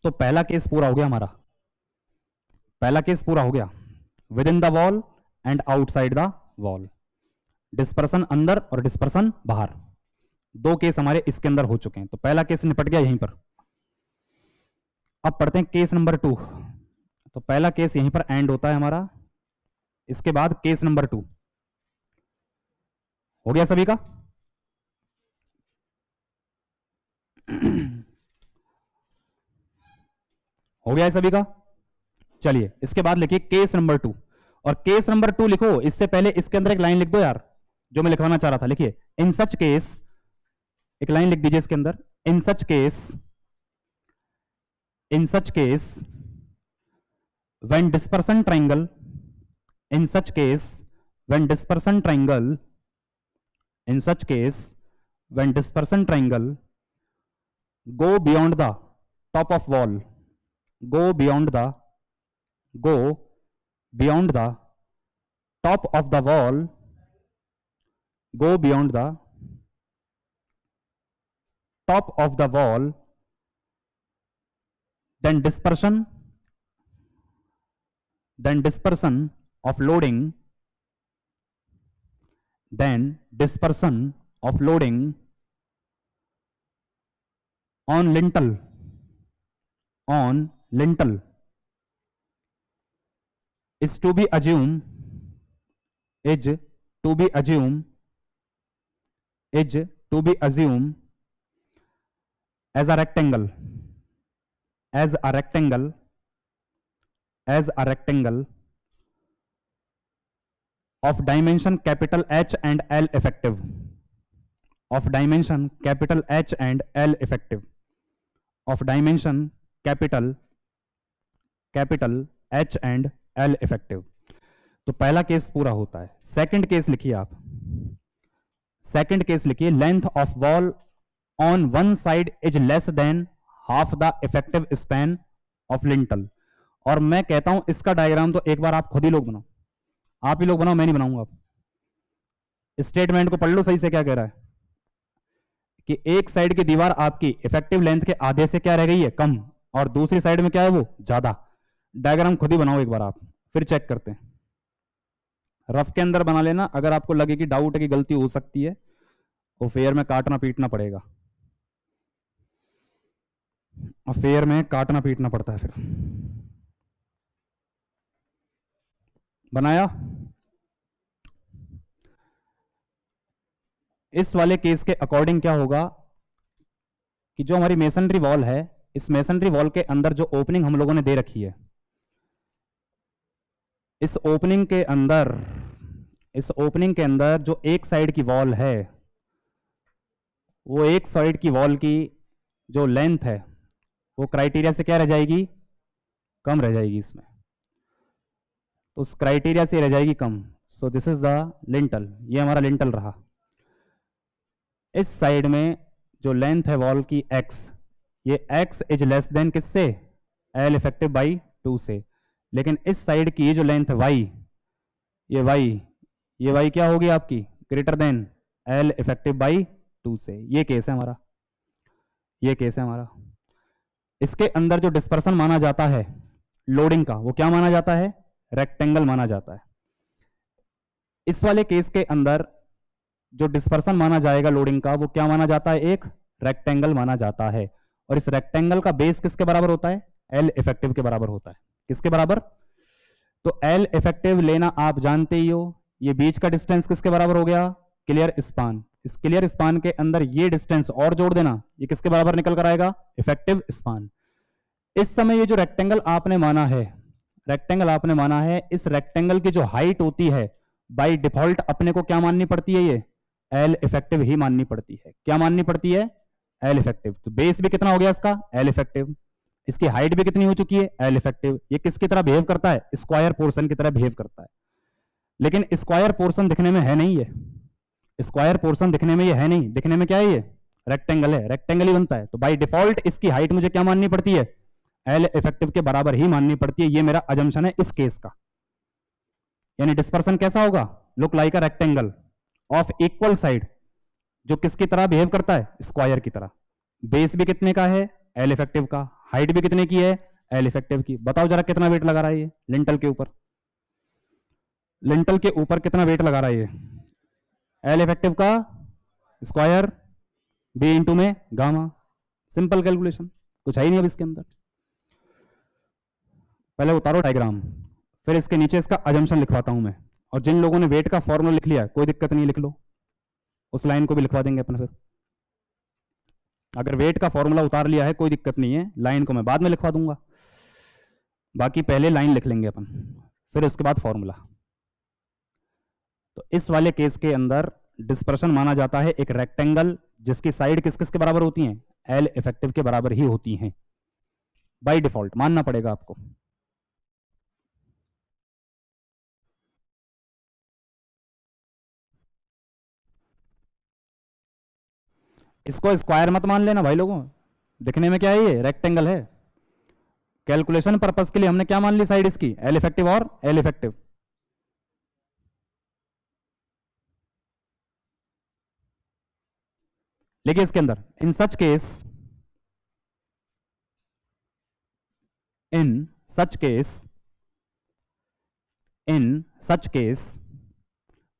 तो पहला केस पूरा हो गया हमारा, पहला केस पूरा हो गया, with in the wall and outside the wall, dispersion अंदर और डिस्पर्सन बाहर, दो केस हमारे इसके अंदर हो चुके हैं। तो पहला केस निपट गया यहीं पर। अब पढ़ते हैं केस नंबर 2। तो पहला केस यहीं पर एंड होता है हमारा, इसके बाद केस नंबर 2 हो गया सभी का। हो गया है सभी का। चलिए इसके बाद लिखिए केस नंबर 2, और केस नंबर 2 लिखो, इससे पहले इसके अंदर एक लाइन लिख दो यार, जो मैं लिखवाना चाह रहा था। लिखिए इन सच केस, एक लाइन लिख दीजिए इसके अंदर, in such case when dispersion triangle, in such case when dispersion triangle, in such case when dispersion triangle go beyond the top of wall, go beyond the top of the wall, go beyond the top of the wall, then dispersion of loading, on lintel is to be assumed as a rectangle of dimension capital H and L effective, of dimension capital H and L effective, of dimension capital H and L effective। तो पहला case पूरा होता है। Second case लिखिए आप, second case लिखिए, length of wall on one side is less than half the effective span of lintel. और मैं कहता हूं इसका डायग्राम तो एक बार आप खुद ही लोग बनाओ, आप ही लोग बनाओ, मैं नहीं बनाऊंगा। आप स्टेटमेंट को पढ़ लो सही से, क्या कह रहा है कि एक साइड की दीवार आपकी इफेक्टिव लेंथ के आधे से क्या रह गई है, कम, और दूसरी साइड में क्या है, वो ज्यादा। डायग्राम खुद ही बनाओ एक बार आप, फिर चेक करते हैं। रफ के अंदर बना लेना, अगर आपको लगे कि डाउट है कि गलती हो सकती है तो फेयर में काटना पीटना पड़ेगा, फेयर में काटना पीटना पड़ता है। फिर बनाया। इस वाले केस के अकॉर्डिंग क्या होगा कि जो हमारी मेसनरी वॉल है, इस मेसनरी वॉल के अंदर जो ओपनिंग हम लोगों ने दे रखी है, इस ओपनिंग के अंदर जो एक साइड की वॉल है, वो एक साइड की वॉल की जो लेंथ है वो क्राइटेरिया से क्या रह जाएगी, कम रह जाएगी इसमें, तो उस क्राइटेरिया से रह जाएगी कम। So this is the lintel, ये हमारा लिंटल रहा। इस साइड में जो लेंथ है वॉल की x, ये x इज लेस देन किससे, L इफेक्टिव बाई 2 से। लेकिन इस साइड की ये जो लेंथ है y, ये y क्या होगी आपकी, greater than L effective by 2 से। ये केस है हमारा, ये केस है हमारा। इसके अंदर जो डिस्पर्सन माना जाता है लोडिंग का, वो क्या माना जाता है, रेक्टेंगल माना जाता है। इस वाले केस के अंदर जो डिस्पर्सन माना जाएगा लोडिंग का, वो क्या माना जाता है, एक रेक्टेंगल माना जाता है। और इस रेक्टेंगल का बेस किसके बराबर होता है, L इफेक्टिव के बराबर होता है। किसके बराबर, तो L इफेक्टिव लेना आप जानते ही हो। ये बीच का डिस्टेंस किसके बराबर हो गया, क्लियर स्पान। इस क्लियर स्पान के अंदर ये डिस्टेंस और जोड़ देना, ये किसके बराबर निकल कर आएगा, इफेक्टिव स्पान। इस समय ये जो रेक्टेंगल आपने माना है, इस रेक्टेंगल की जो हाइट होती है बाय डिफॉल्ट अपने को क्या माननी पड़ती है, ये L इफेक्टिव ही माननी पड़ती है। क्या माननी पड़ती है, L इफेक्टिव। तो बेस भी कितना हो गया इसका, L इफेक्टिव। इसकी हाइट भी कितनी हो चुकी है, L इफेक्टिव। ये किसकी तरह बिहेव करता है, स्क्वायर पोर्शन की तरह बिहेव करता है। लेकिन स्क्वायर पोर्शन दिखने में है नहीं, ये स्क्वायर पोर्शन दिखने में ये है नहीं, दिखने में क्या है, ये रेक्टेंगल है, रेक्टेंगल ही बनता है। तो बाय डिफॉल्ट इसकी हाइट मुझे क्या माननी पड़ती है, L इफेक्टिव के बराबर ही माननी पड़ती है। ये मेरा अजम्पशन है इस केस का। यानी डिस्पर्सन कैसा होगा, look like a rectangle of equal side, जो किसकी तरह बिहेव करता है, स्क्वायर की तरह। बेस भी कितने का है, L इफेक्टिव का। हाइट भी कितने की है, L इफेक्टिव की। बताओ जरा कितना वेट लगा रहा है ये लिंटल के ऊपर, लिंटल के ऊपर कितना वेट लगा रहा है ये, L इफेक्टिव का स्क्वायर, B इंटू में गामा। सिंपल कैलकुलेशन, कुछ है ही नहीं अब इसके अंदर। पहले उतारो डायग्राम, फिर इसके नीचे इसका अजम्पशन लिखवाता हूं मैं। और जिन लोगों ने वेट का फॉर्मूला लिख लिया, कोई दिक्कत नहीं, लिख लो, उस लाइन को भी लिखवा देंगे अपन। फिर अगर वेट का फॉर्मूला उतार लिया है कोई दिक्कत नहीं है, लाइन को मैं बाद में लिखवा दूंगा, बाकी पहले लाइन लिख लेंगे अपन, फिर उसके बाद फॉर्मूला। तो इस वाले केस के अंदर डिस्पर्शन माना जाता है एक रेक्टेंगल जिसकी साइड किस किस के बराबर होती हैं, L इफेक्टिव के बराबर ही होती हैं। बाय डिफॉल्ट मानना पड़ेगा आपको। इसको स्क्वायर मत मान लेना भाई लोगों, दिखने में क्या है, ये रेक्टेंगल है। कैलकुलेशन पर्पस के लिए हमने क्या मान ली साइड इसकी, L इफेक्टिव और L इफेक्टिव। लेकिन इसके अंदर in such case, in such case, in such case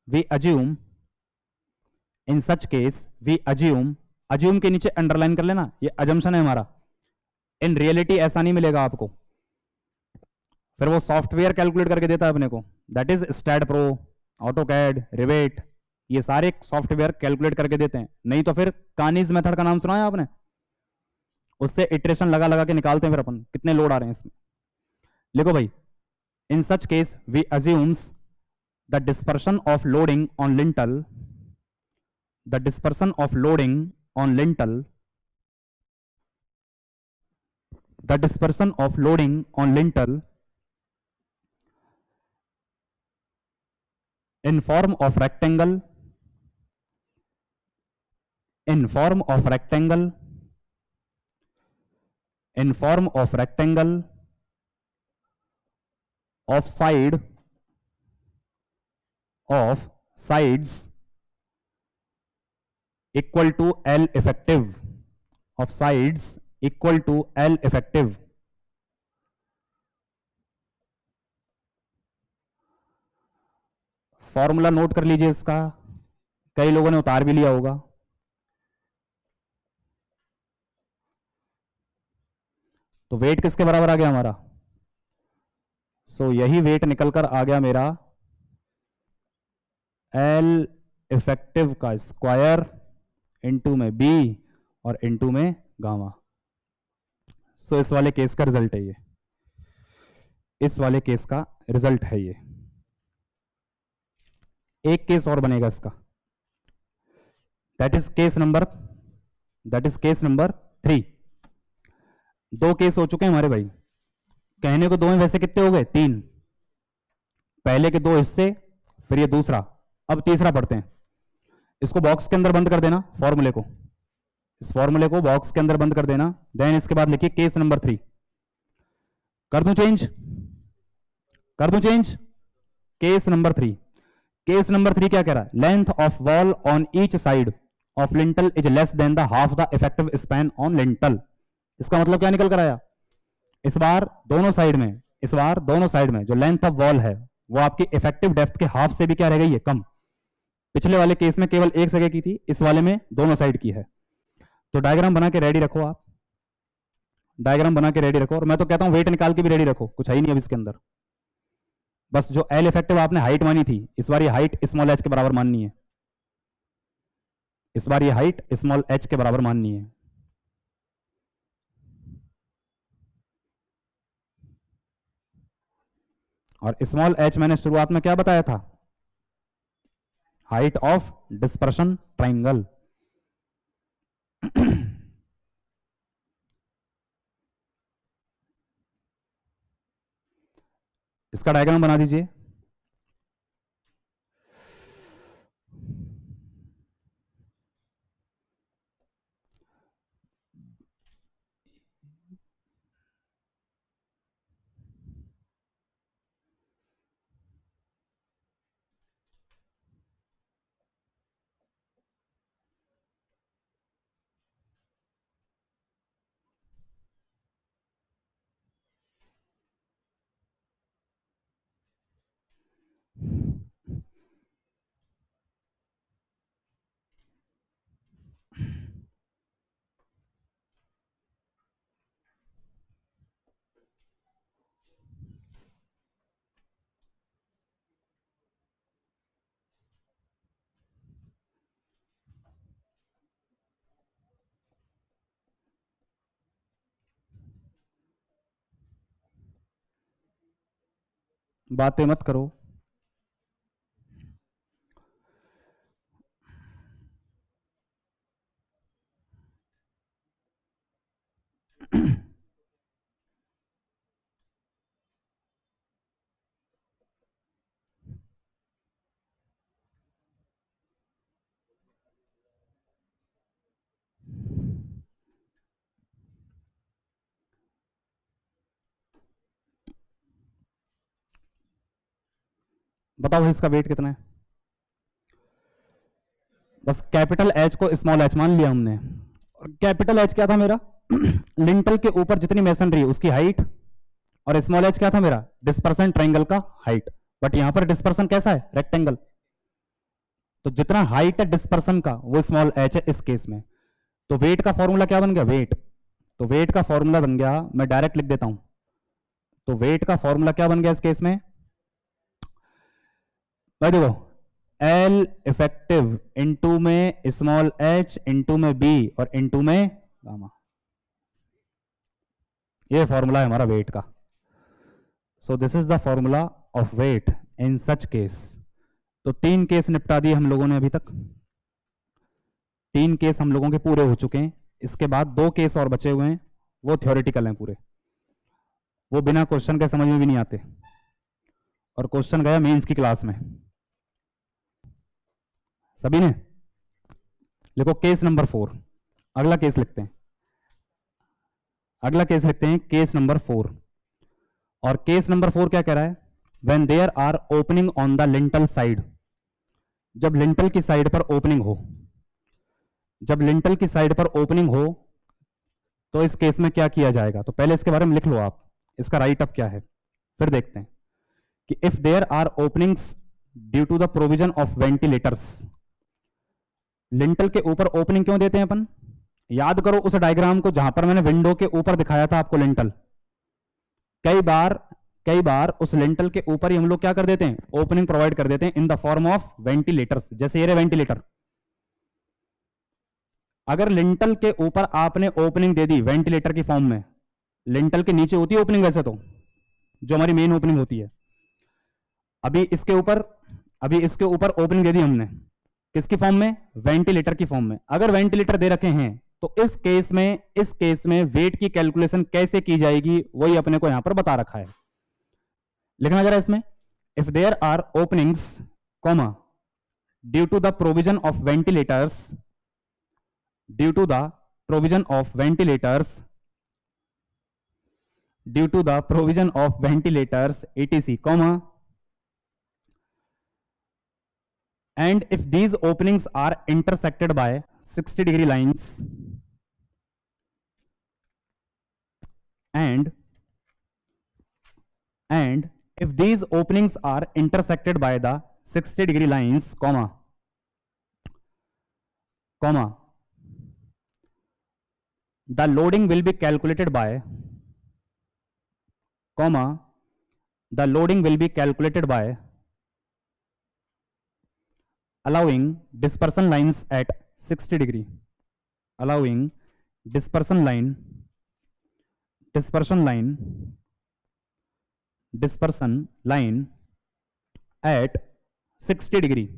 we assume, in such case we assume, assume के नीचे अंडरलाइन कर लेना, ये अजम्पशन है हमारा। इन रियलिटी ऐसा नहीं मिलेगा आपको, फिर वो सॉफ्टवेयर कैलकुलेट करके देता है अपने को, that is STAAD Pro, AutoCAD, Revit, ये सारे सॉफ्टवेयर कैलकुलेट करके देते हैं। नहीं तो फिर कानीज मेथड का नाम सुना है आपने, उससे इटरेशन लगा लगा के निकालते हैं फिर अपन कितने लोड आ रहे हैं इसमें। लिखो भाई, in such case we assumes the dispersion of loading on lintel, the dispersion of loading on lintel, the dispersion of loading on lintel in form of rectangle, in form of rectangle, in form of rectangle of side, of sides equal to L effective, of sides equal to L effective, formula note कर लीजिए इसका, कई लोगों ने उतार भी लिया होगा। तो वेट किसके बराबर आ गया हमारा, यही वेट निकलकर आ गया मेरा एल इफेक्टिव का स्क्वायर इनटू में बी और इनटू में गामा। इस वाले केस का रिजल्ट है ये, इस वाले केस का रिजल्ट है ये। एक केस और बनेगा इसका, that is case number, that is case number 3। दो केस हो चुके हैं हमारे भाई, कहने को दो में वैसे कितने हो गए, 3, पहले के दो हिस्से, फिर ये दूसरा, अब तीसरा पढ़ते हैं। इसको बॉक्स के अंदर बंद कर देना, फॉर्मूले को, इस फॉर्मूले को बॉक्स के अंदर बंद कर देना। देन इसके बाद लिखिए केस नंबर 3। कर दूं चेंज, कर दूं change, case number 3। Case number 3 क्या कह रहा है, length of wall on each side of lintel is less than the half the effective span on lintel. इसका मतलब क्या निकल कर आया, इस बार दोनों साइड में, इस बार दोनों साइड में जो लेंथ ऑफ वॉल है वो आपकी इफेक्टिव डेप्थ के हाफ से भी क्या रह गई है, कम। पिछले वाले केस में केवल एक जगह की थी, इस वाले में दोनों साइड की है। तो डायग्राम बना के रेडी रखो आप, डायग्राम बना के रेडी रखो, और मैं तो कहता हूं वेट निकाल के भी रेडी रखो, कुछ है ही नहीं अब इसके अंदर। बस जो एल इफेक्टिव आपने हाइट मानी थी, इस बार ये हाइट स्मॉल एच के बराबर माननी है, इस बार ये हाइट स्मॉल एच के बराबर माननी है। और स्मॉल एच मैंने शुरुआत में क्या बताया था, हाइट ऑफ डिस्पर्शन ट्राइंगल। इसका डायग्राम बना दीजिए। बातें मत करो, बताओ इसका वेट कितना है। बस कैपिटल एच को स्मॉल एच मान लिया हमने। और कैपिटल एच क्या था मेरा? लिंटल के ऊपर जितनी मेसनरी है उसकी हाइट, और स्मॉल एच क्या था मेरा? डिस्पर्सन ट्रायंगल का हाइट। बट यहां पर डिस्पर्सन कैसा है? रेक्टेंगल। तो जितना हाइट है डिस्पर्सन का वो स्मॉल एच है इस केस में। तो वेट का फॉर्मूला क्या बन गया? वेट। तो वेट का फॉर्मूला बन गया, मैं डायरेक्ट लिख देता हूं। तो वेट का फॉर्मूला क्या बन गया इस केस में? भाई देखो, एल इफेक्टिव इनटू में स्मॉल एच इनटू में बी और इनटू में गामा। ये फॉर्मूला है हमारा वेट का। So this is the formula of weight in such case. तो 3 केस निपटा दिए हम लोगों ने अभी तक। 3 केस हम लोगों के पूरे हो चुके हैं। इसके बाद 2 केस और बचे हुए हैं, वो थ्योरेटिकल हैं पूरे, वो बिना क्वेश्चन के समझ में भी नहीं आते, और क्वेश्चन गया मेंस की क्लास में। सभी ने लिखो केस नंबर 4। अगला केस लिखते हैं, अगला केस लिखते हैं केस नंबर 4। और केस नंबर 4 क्या कह रहा है? When there are opening on the lintel side. जब लिंटल की साइड पर ओपनिंग हो, जब लिंटल की साइड पर ओपनिंग हो तो इस केस में क्या किया जाएगा? तो पहले इसके बारे में लिख लो आप, इसका राइट अप क्या है, फिर देखते हैं कि if there are openings due to the provision of ventilators. Lintel के ऊपर ओपनिंग क्यों देते हैं अपन? याद करो उस डायग्राम को जहां पर मैंने विंडो के ऊपर दिखाया था आपको लिंटल। कई बार उस लिंटल के ऊपर ही हम लोग क्या कर देते हैं? ओपनिंग प्रोवाइड कर देते हैं in the form of ventilators. जैसे ये वेंटिलेटर, अगर लिंटल के ऊपर आपने ओपनिंग दे दी वेंटिलेटर की फॉर्म में, लिंटल के नीचे होती है ओपनिंग वैसे तो, जो हमारी मेन ओपनिंग होती है। अभी इसके ऊपर ओपनिंग दे दी हमने, किसकी फॉर्म में? वेंटिलेटर की फॉर्म में। अगर वेंटिलेटर दे रखे हैं तो इस केस में वेट की कैलकुलेशन कैसे की जाएगी वही अपने को यहां पर बता रखा है। लिखना जरा इसमें, if there are openings comma due to the provision of ventilators, due to the provision of ventilators, due to the provision of ventilators etc comma, and if these openings are intersected by 60-degree lines and if these openings are intersected by the 60-degree lines comma the loading will be calculated by the loading will be calculated by allowing dispersion lines at 60 degree, allowing dispersion line at 60 degree,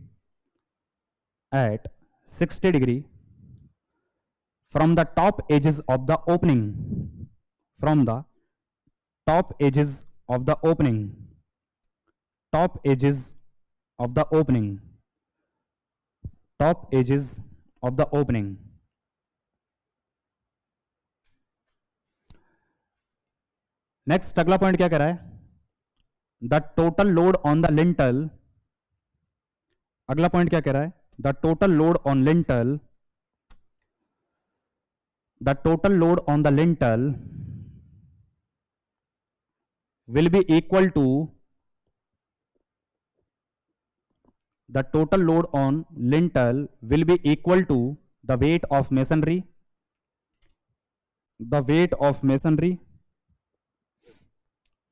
from the top edges of the opening, from the top edges of the opening, top edges of the opening, top edges of the opening. Next अगला point क्या कह रहा है? The total load on the lintel, अगला point क्या कह रहा है? The total load on lintel, the total load on the lintel will be equal to the total load on lintel will be equal to the weight of masonry, the weight of masonry,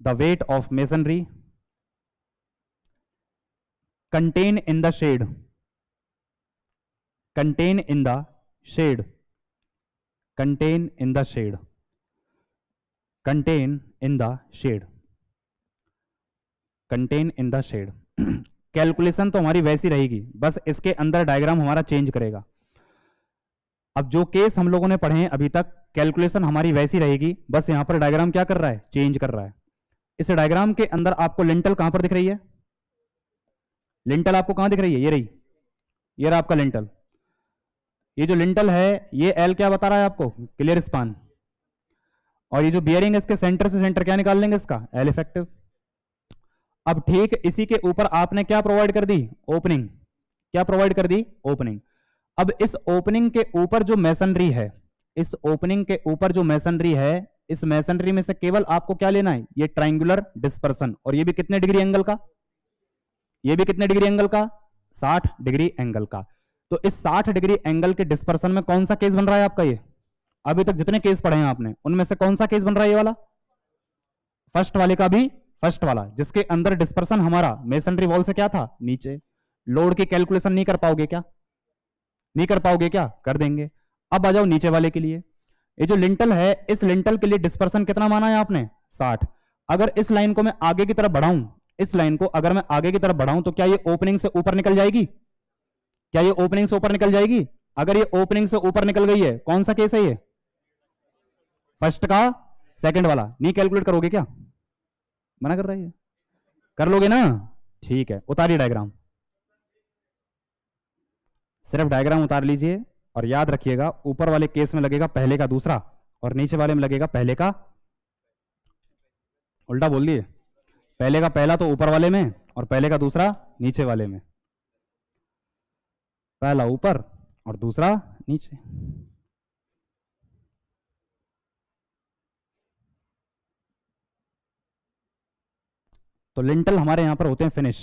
the weight of masonry contain in the shade, contain in the shade, contain in the shade, contain in the shade, contain in the shade. Calculation तो हमारी वैसी रहेगी, बस इसके अंदर diagram हमारा change करेगा। अब जो केस हम लोगों ने पढ़े हैं अभी तक, कैलकुलेशन हमारी वैसी रहेगी, बस यहां पर डायग्राम क्या कर रहा है? चेंज कर रहा है। इस डायग्राम के अंदर आपको लिंटल कहां पर दिख रही है? लिंटल आपको कहां दिख रही है? ये रही, ये रहा आपका लिंटल। ये जो लिंटल है ये एल क्या बता रहा है आपको? Clear span. और ये जो बियरिंग है इसके सेंटर से सेंटर क्या निकाल लेंगे? इसका एल इफेक्टिव। अब ठीक इसी के ऊपर आपने क्या प्रोवाइड कर दी? ओपनिंग। क्या प्रोवाइड कर दी? ओपनिंग। अब इस ओपनिंग के ऊपर जो मैसनरी है, इस ओपनिंग के ऊपर जो मैसनरी है, इस मैसनरी में से केवल आपको क्या लेना है, ये ट्राइंगुलर डिस्पर्सन, और ये भी कितने डिग्री एंगल का, ये भी कितने डिग्री एंगल का, 60 डिग्री एंगल का। तो इस 60 डिग्री एंगल के डिस्पर्सन में कौन सा केस बन रहा है आपका, ये अभी तक जितने केस पढ़े हैं आपने उनमें से कौन सा केस बन रहा है, ये वाला, फर्स्ट वाले का भी फर्स्ट वाला, जिसके अंदर डिस्पर्सन हमारा मेसनरी वॉल से क्या था, नीचे। लोड की कैलकुलेशन नहीं कर पाओगे क्या, नहीं कर पाओगे क्या, कर देंगे। अब आ जाओ नीचे वाले के लिए, ये जो लिंटल है, इस लिंटल के लिए डिस्पर्सन कितना माना है आपने, 60। अगर इस लाइन को मैं आगे की तरफ बढ़ाऊं, इस लाइन को अगर मैं आगे की तरफ बढ़ाऊं तो क्या ये ओपनिंग से ऊपर निकल जाएगी, क्या ये ओपनिंग से ऊपर निकल जाएगी। अगर ये ओपनिंग से ऊपर निकल गई है, कौन सा केस है ये, फर्स्ट का सेकंड वाला। नहीं कैलकुलेट करोगे क्या, मना कर रहा है, कर लोगे ना, ठीक है, उतारिए डायग्राम, सिर्फ डायग्राम उतार लीजिए और याद रखिएगा ऊपर वाले केस में लगेगा पहले का दूसरा और नीचे वाले में लगेगा पहले का, उल्टा बोल दिए, पहले का पहला तो ऊपर वाले में और पहले का दूसरा नीचे वाले में, पहला ऊपर और दूसरा नीचे। तो लिंटल हमारे यहां पर होते हैं फिनिश,